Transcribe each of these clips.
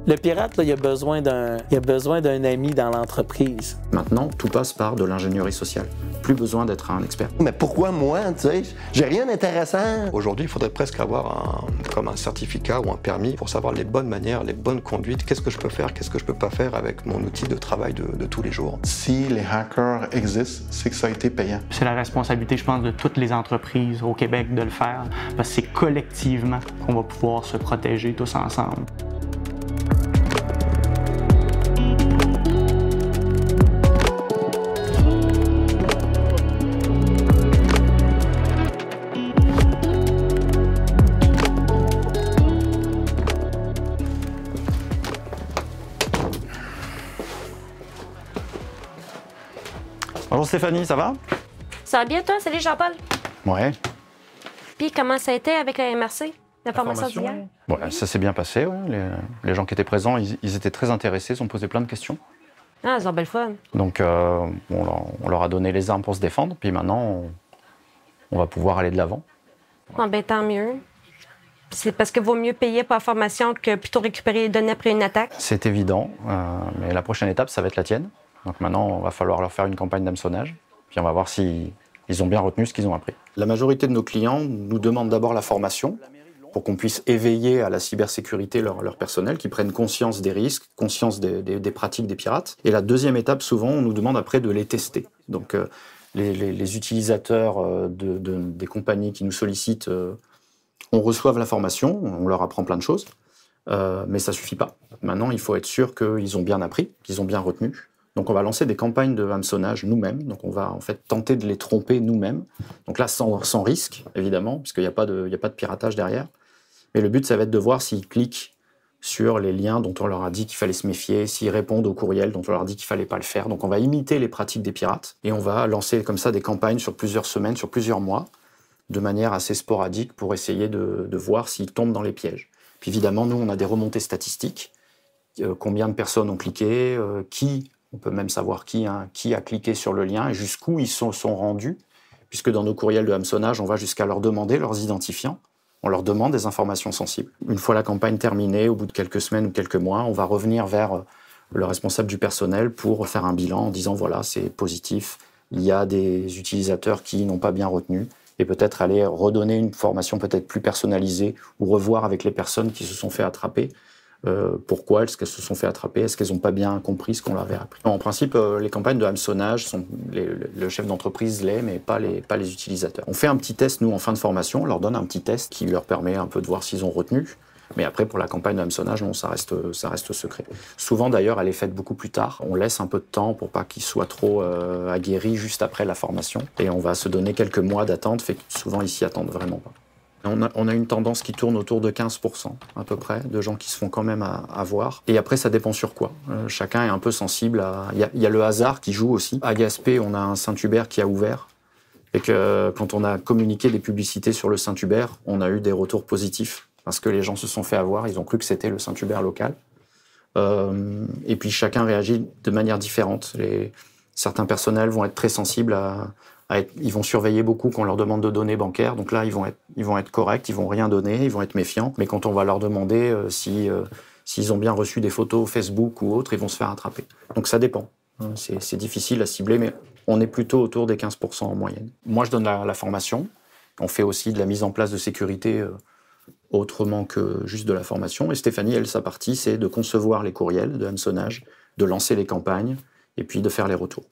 Le pirate, là, il a besoin d'un ami dans l'entreprise. Maintenant, tout passe par de l'ingénierie sociale. Plus besoin d'être un expert. Mais pourquoi moi, tu sais? J'ai rien d'intéressant. Aujourd'hui, il faudrait presque avoir comme un certificat ou un permis pour savoir les bonnes manières, les bonnes conduites. Qu'est-ce que je peux faire, qu'est-ce que je peux pas faire avec mon outil de travail de tous les jours. Si les hackers existent, c'est que ça a été payant. C'est la responsabilité, je pense, de toutes les entreprises au Québec de le faire, parce que c'est collectivement qu'on va pouvoir se protéger tous ensemble. Bonjour Stéphanie, ça va? Ça va bien, toi? Salut, Jean-Paul. Ouais. Puis, comment ça a été avec la MRC, la formation d'hier? Ouais, ça s'est bien passé. Ouais. Les gens qui étaient présents, ils étaient très intéressés, ils ont posé plein de questions. Ah, ils ont belle fun. Donc, on leur a donné les armes pour se défendre, puis maintenant, on va pouvoir aller de l'avant. Bon, ben, tant mieux. C'est parce que vaut mieux payer pour la formation que plutôt récupérer les données après une attaque? C'est évident, mais la prochaine étape, ça va être la tienne. Donc maintenant, il va falloir leur faire une campagne d'hameçonnage, puis on va voir s'ils ont bien retenu ce qu'ils ont appris. La majorité de nos clients nous demandent d'abord la formation, pour qu'on puisse éveiller à la cybersécurité leur personnel, qu'ils prennent conscience des risques, conscience des pratiques des pirates. Et la deuxième étape, souvent, on nous demande après de les tester. Donc les utilisateurs des compagnies qui nous sollicitent, on reçoit la formation, on leur apprend plein de choses, mais ça suffit pas. Maintenant, il faut être sûr qu'ils ont bien appris, qu'ils ont bien retenu. Donc on va lancer des campagnes de hameçonnage nous-mêmes. Donc on va en fait tenter de les tromper nous-mêmes. Donc là, sans risque, évidemment, puisqu'il n'y a pas de piratage derrière. Mais le but, ça va être de voir s'ils cliquent sur les liens dont on leur a dit qu'il fallait se méfier, s'ils répondent aux courriels dont on leur a dit qu'il fallait pas le faire. Donc on va imiter les pratiques des pirates et on va lancer comme ça des campagnes sur plusieurs semaines, sur plusieurs mois, de manière assez sporadique pour essayer de voir s'ils tombent dans les pièges. Puis évidemment, nous, on a des remontées statistiques. Combien de personnes ont cliqué, on peut même savoir qui a cliqué sur le lien et jusqu'où ils sont rendus, puisque dans nos courriels de hameçonnage, on va jusqu'à leur demander leurs identifiants. On leur demande des informations sensibles. Une fois la campagne terminée, au bout de quelques semaines ou quelques mois, on va revenir vers le responsable du personnel pour faire un bilan en disant voilà, c'est positif, il y a des utilisateurs qui n'ont pas bien retenu, et peut-être aller redonner une formation peut-être plus personnalisée ou revoir avec les personnes qui se sont fait attraper. Pourquoi est-ce qu'elles se sont fait attraper? Est-ce qu'elles n'ont pas bien compris ce qu'on leur avait appris? En principe, les campagnes de hameçonnage, le chef d'entreprise l'est, mais pas les utilisateurs. On fait un petit test, nous, en fin de formation, on leur donne un petit test qui leur permet un peu de voir s'ils ont retenu. Mais après, pour la campagne de hameçonnage, non, ça reste secret. Souvent, d'ailleurs, elle est faite beaucoup plus tard. On laisse un peu de temps pour pas qu'ils soient trop aguerris juste après la formation. Et on va se donner quelques mois d'attente, fait que souvent, ils s'y attendent vraiment pas. On a une tendance qui tourne autour de 15% à peu près, de gens qui se font quand même avoir. Et après, ça dépend sur quoi. Chacun est un peu sensible à... Il y a le hasard qui joue aussi. À Gaspé, on a un Saint-Hubert qui a ouvert. Et que quand on a communiqué des publicités sur le Saint-Hubert, on a eu des retours positifs. Parce que les gens se sont fait avoir, ils ont cru que c'était le Saint-Hubert local. Et puis chacun réagit de manière différente. Certains personnels vont être très sensibles ils vont surveiller beaucoup quand on leur demande de données bancaires. Donc là, ils vont être corrects, ils vont rien donner, ils vont être méfiants. Mais quand on va leur demander s'ils ont bien reçu des photos Facebook ou autres, ils vont se faire attraper. Donc ça dépend. C'est difficile à cibler, mais on est plutôt autour des 15% en moyenne. Moi, je donne la formation. On fait aussi de la mise en place de sécurité autrement que juste de la formation. Et Stéphanie, elle, sa partie, c'est de concevoir les courriels de hameçonnage, de lancer les campagnes et puis de faire les retours.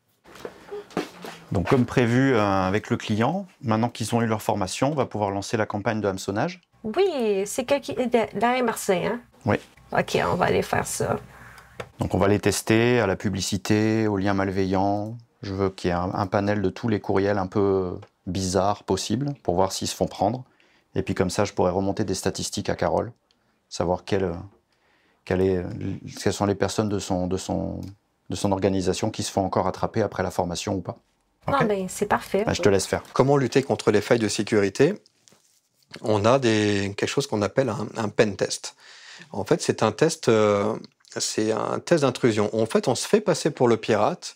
Donc comme prévu avec le client, maintenant qu'ils ont eu leur formation, on va pouvoir lancer la campagne de hameçonnage. Oui, c'est de la MRC, hein? Oui. OK, on va aller faire ça. Donc on va les tester à la publicité, aux liens malveillants. Je veux qu'il y ait un panel de tous les courriels un peu bizarres possibles pour voir s'ils se font prendre. Et puis comme ça, je pourrais remonter des statistiques à Carole, savoir quelles sont les personnes de son organisation qui se font encore attraper après la formation ou pas. Okay. Okay. Ben, c'est parfait. Je te laisse faire. Comment lutter contre les failles de sécurité? On a quelque chose qu'on appelle un pen test. En fait, c'est un test d'intrusion. En fait, on se fait passer pour le pirate.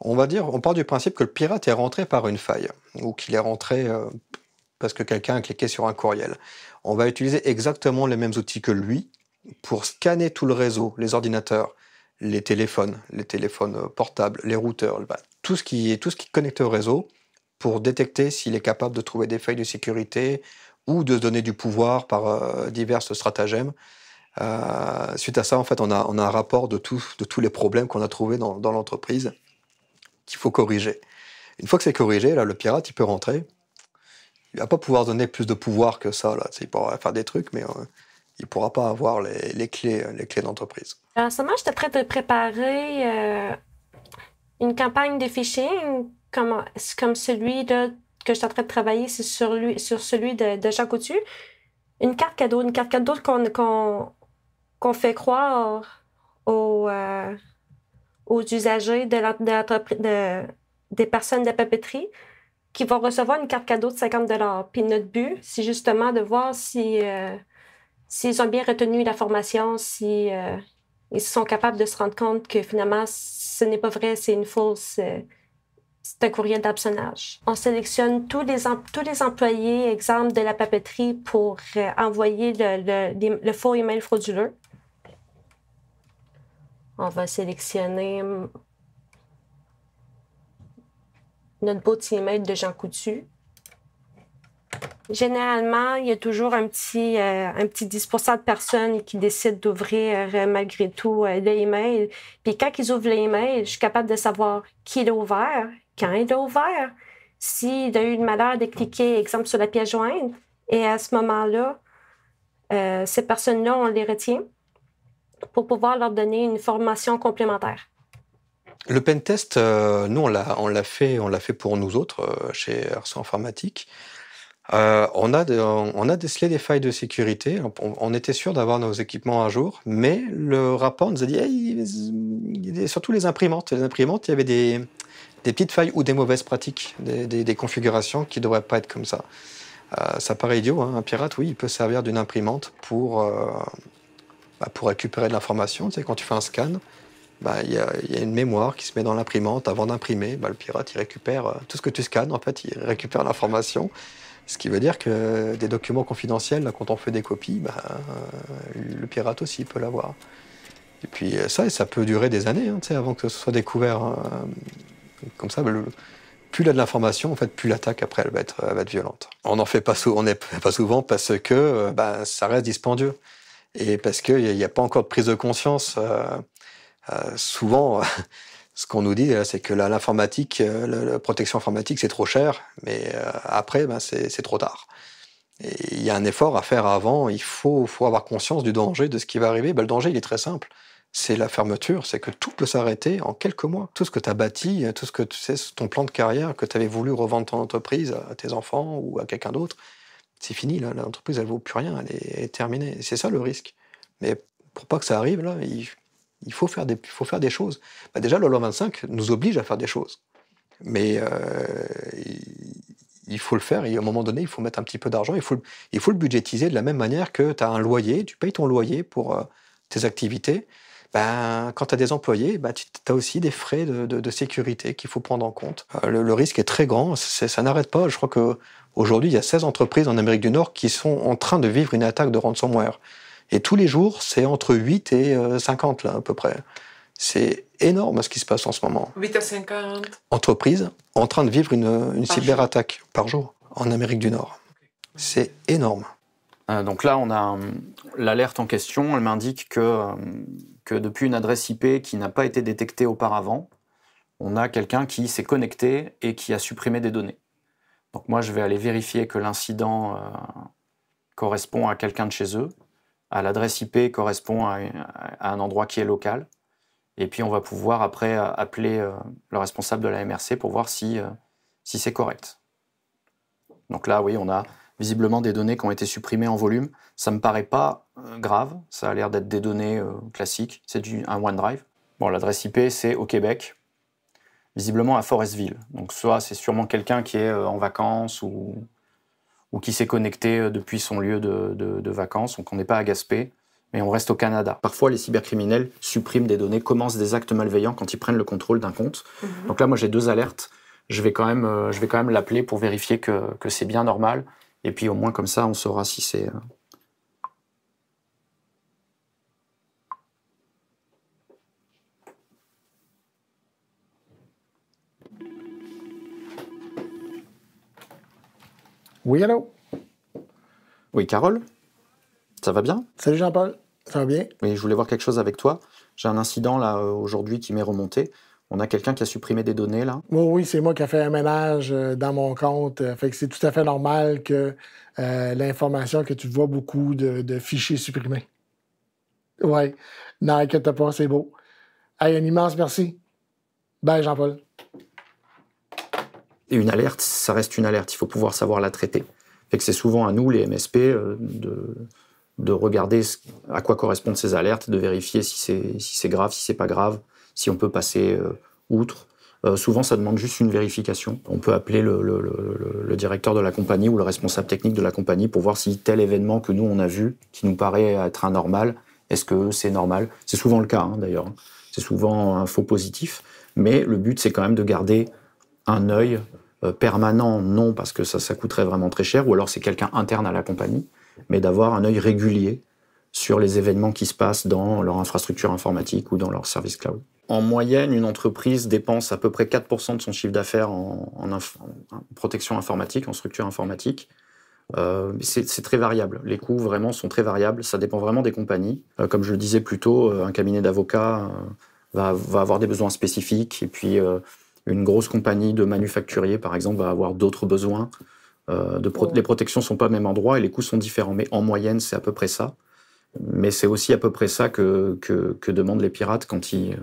On part du principe que le pirate est rentré par une faille, ou qu'il est rentré parce que quelqu'un a cliqué sur un courriel. On va utiliser exactement les mêmes outils que lui, pour scanner tout le réseau, les ordinateurs, les téléphones portables, les routeurs, tout ce qui est connecté au réseau, pour détecter s'il est capable de trouver des failles de sécurité ou de se donner du pouvoir par divers stratagèmes. Suite à ça, en fait, on a un rapport de tous les problèmes qu'on a trouvés dans l'entreprise qu'il faut corriger. Une fois que c'est corrigé, là, le pirate, il peut rentrer. Il va pas pouvoir donner plus de pouvoir que ça. Là. Il pourra faire des trucs, mais il pourra pas avoir les clés d'entreprise. En ce moment, j'étais prête de préparer une campagne de phishing comme celui là, que je suis en train de travailler, c'est sur celui de Jean Coutu. Une carte cadeau qu'on fait croire aux usagers des personnes de la papeterie qui vont recevoir une carte cadeau de 50$. Puis notre but, c'est justement de voir s'ils ont bien retenu la formation, s'ils sont capables de se rendre compte que finalement, ce n'est pas vrai, c'est une fausse... c'est un courriel d'hameçonnage. On sélectionne tous les employés, exemple, de la papeterie pour envoyer le faux email frauduleux. On va sélectionner notre beau petit email de Jean Coutu. Généralement, il y a toujours un petit 10% de personnes qui décident d'ouvrir malgré tout l'email. Puis quand ils ouvrent l'email, je suis capable de savoir qui l'a ouvert, quand il l'a ouvert, s'il a eu le malheur de cliquer, exemple, sur la pièce jointe. Et à ce moment-là, ces personnes-là, on les retient pour pouvoir leur donner une formation complémentaire. Le pentest, nous, on l'a fait pour nous autres chez Arceau Informatique. On a décelé des failles de sécurité. On était sûr d'avoir nos équipements à jour, mais le rapport nous a dit surtout les imprimantes. Les imprimantes, il y avait des petites failles ou des mauvaises pratiques, des configurations qui ne devraient pas être comme ça. Ça paraît idiot, hein. Un pirate, oui, il peut servir d'une imprimante pour récupérer de l'information. Tu sais, quand tu fais un scan, il y a une mémoire qui se met dans l'imprimante avant d'imprimer. Le pirate, il récupère tout ce que tu scannes, en fait, il récupère l'information. Ce qui veut dire que des documents confidentiels, là, quand on fait des copies, le pirate aussi peut l'avoir. Et puis ça peut durer des années, hein, avant que ce soit découvert. Comme ça, plus il a de l'information, en fait, plus l'attaque après elle va être violente. On n'en fait pas souvent parce que ça reste dispendieux. Et parce qu'il n'y a pas encore de prise de conscience. Souvent, ce qu'on nous dit, c'est que l'informatique, la protection informatique, c'est trop cher, mais après, c'est trop tard. Et il y a un effort à faire avant, il faut avoir conscience du danger, de ce qui va arriver. Le danger, il est très simple. C'est la fermeture, c'est que tout peut s'arrêter en quelques mois. Tout ce que tu as bâti, tout ce que tu sais, ton plan de carrière, que tu avais voulu revendre ton entreprise à tes enfants ou à quelqu'un d'autre, c'est fini, là, l'entreprise, elle ne vaut plus rien, elle est terminée. C'est ça le risque. Mais pour pas que ça arrive, là, il faut faire des choses. Déjà, la loi 25 nous oblige à faire des choses. Mais il faut le faire, et à un moment donné, il faut mettre un petit peu d'argent, il faut le budgétiser de la même manière que tu as un loyer, tu payes ton loyer pour tes activités. Quand tu as des employés, tu as aussi des frais de sécurité qu'il faut prendre en compte. Le risque est très grand, ça n'arrête pas. Je crois qu'aujourd'hui, il y a 16 entreprises en Amérique du Nord qui sont en train de vivre une attaque de ransomware. Et tous les jours, c'est entre 8 et 50, là, à peu près. C'est énorme ce qui se passe en ce moment. 8 à 50 entreprises en train de vivre une cyberattaque par jour en Amérique du Nord. C'est énorme. Donc là, on a l'alerte en question. Elle m'indique que depuis une adresse IP qui n'a pas été détectée auparavant, on a quelqu'un qui s'est connecté et qui a supprimé des données. Donc moi, je vais aller vérifier que l'incident correspond à quelqu'un de chez eux, à l'adresse IP correspond à un endroit qui est local. Et puis on va pouvoir après appeler le responsable de la MRC pour voir si c'est correct. Donc là, oui, on a visiblement des données qui ont été supprimées en volume. Ça ne me paraît pas grave, ça a l'air d'être des données classiques. C'est un OneDrive. Bon, l'adresse IP, c'est au Québec, visiblement à Forestville. Donc soit c'est sûrement quelqu'un qui est en vacances ou qui s'est connecté depuis son lieu de vacances. Donc on n'est pas à Gaspé, mais on reste au Canada. Parfois, les cybercriminels suppriment des données, commencent des actes malveillants quand ils prennent le contrôle d'un compte. Donc là, moi, j'ai 2 alertes. Je vais quand même l'appeler pour vérifier que c'est bien normal. Et puis au moins, comme ça, on saura si c'est... Oui, allô? Oui, Carole? Ça va bien? Salut Jean-Paul, ça va bien? Oui, je voulais voir quelque chose avec toi. J'ai un incident là aujourd'hui qui m'est remonté. On a quelqu'un qui a supprimé des données là. Oui, c'est moi qui ai fait un ménage dans mon compte. Fait que c'est tout à fait normal que l'information, que tu vois beaucoup de fichiers supprimés. Oui, non, inquiète pas, c'est beau. Hey, un immense merci. Bye, Jean-Paul. Et une alerte, ça reste une alerte. Il faut pouvoir savoir la traiter. Fait que c'est souvent à nous, les MSP, de regarder à quoi correspondent ces alertes, de vérifier si c'est grave, si c'est pas grave, si on peut passer outre. Souvent, ça demande juste une vérification. On peut appeler le directeur de la compagnie ou le responsable technique de la compagnie pour voir si tel événement que nous, on a vu, qui nous paraît être anormal, est-ce que c'est normal? C'est souvent le cas, d'ailleurs. C'est souvent un faux positif. Mais le but, c'est quand même de garder un œil permanent, non, parce que ça coûterait vraiment très cher, ou alors c'est quelqu'un interne à la compagnie, mais d'avoir un œil régulier sur les événements qui se passent dans leur infrastructure informatique ou dans leur service cloud. En moyenne, une entreprise dépense à peu près 4% de son chiffre d'affaires en protection informatique, en structure informatique. C'est très variable. Les coûts vraiment sont très variables. Ça dépend vraiment des compagnies. Comme je le disais plus tôt, un cabinet d'avocats va avoir des besoins spécifiques. Et puis, une grosse compagnie de manufacturiers, par exemple, va avoir d'autres besoins. Les protections ne sont pas au même endroit et les coûts sont différents. Mais en moyenne, c'est à peu près ça. Mais c'est aussi à peu près ça que demandent les pirates quand ils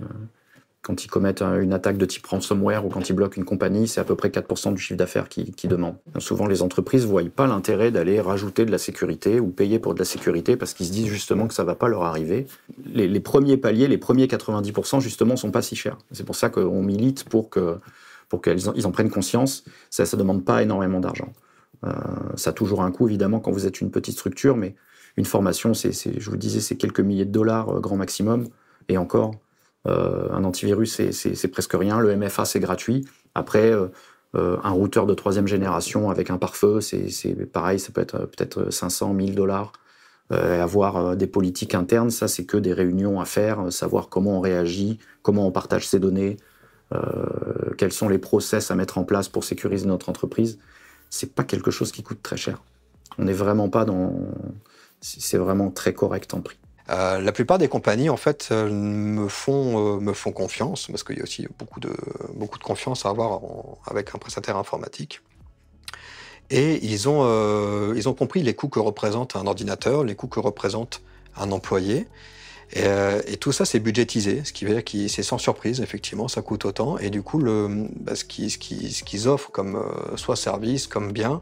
commettent une attaque de type ransomware ou quand ils bloquent une compagnie, c'est à peu près 4% du chiffre d'affaires qu'ils demandent. Donc souvent, les entreprises ne voient pas l'intérêt d'aller rajouter de la sécurité ou payer pour de la sécalité parce qu'ils se disent justement que ça ne va pas leur arriver. Les premiers paliers, les premiers 90%, justement, ne sont pas si chers. C'est pour ça qu'on milite pour qu'ils en prennent conscience. Ça ne demande pas énormément d'argent. Ça a toujours un coût, évidemment, quand vous êtes une petite structure, mais une formation, je vous le disais, c'est quelques milliers de dollars, grand maximum, et encore. Un antivirus, c'est presque rien. Le MFA, c'est gratuit. Après, un routeur de 3e génération avec un pare-feu, c'est pareil, ça peut être peut-être 500, 1000 dollars. Avoir des politiques internes, ça, c'est que des réunions à faire, savoir comment on réagit, comment on partage ses données, quels sont les process à mettre en place pour sécuriser notre entreprise. C'est pas quelque chose qui coûte très cher. On n'est vraiment pas dans... C'est vraiment très correct en prix. La plupart des compagnies, en fait, me font confiance, parce qu'il y a aussi beaucoup de confiance à avoir avec un prestataire informatique. Et ils ont compris les coûts que représente un ordinateur, les coûts que représente un employé. Et tout ça, c'est budgétisé, ce qui veut dire que c'est sans surprise, effectivement, ça coûte autant. Et du coup, ce qu'ils offrent comme soit service, comme bien,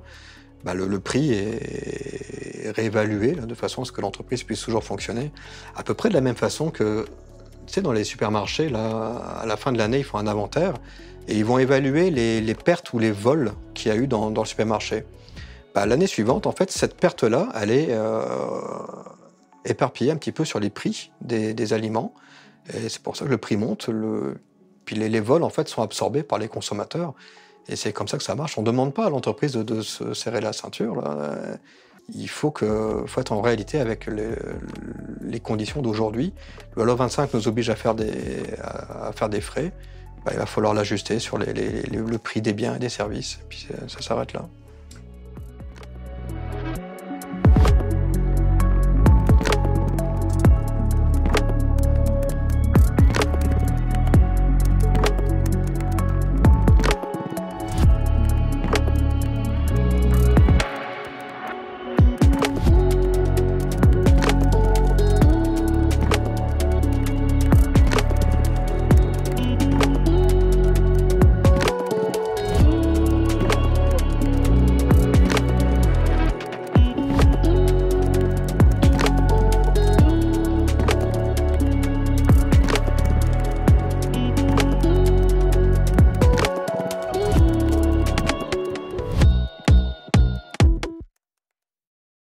le prix est réévalué de façon à ce que l'entreprise puisse toujours fonctionner à peu près de la même façon que, tu sais, dans les supermarchés, là, à la fin de l'année, ils font un inventaire et ils vont évaluer les pertes ou les vols qu'il y a eu dans le supermarché. L'année suivante, en fait, cette perte-là, elle est éparpillée un petit peu sur les prix des aliments et c'est pour ça que le prix monte. Puis les vols, en fait, sont absorbés par les consommateurs. Et c'est comme ça que ça marche. On ne demande pas à l'entreprise de se serrer la ceinture. Là. Il faut être en réalité avec les conditions d'aujourd'hui. Le loi 25 nous oblige à faire des frais. Il va falloir l'ajuster sur le prix des biens et des services. Et puis ça s'arrête là.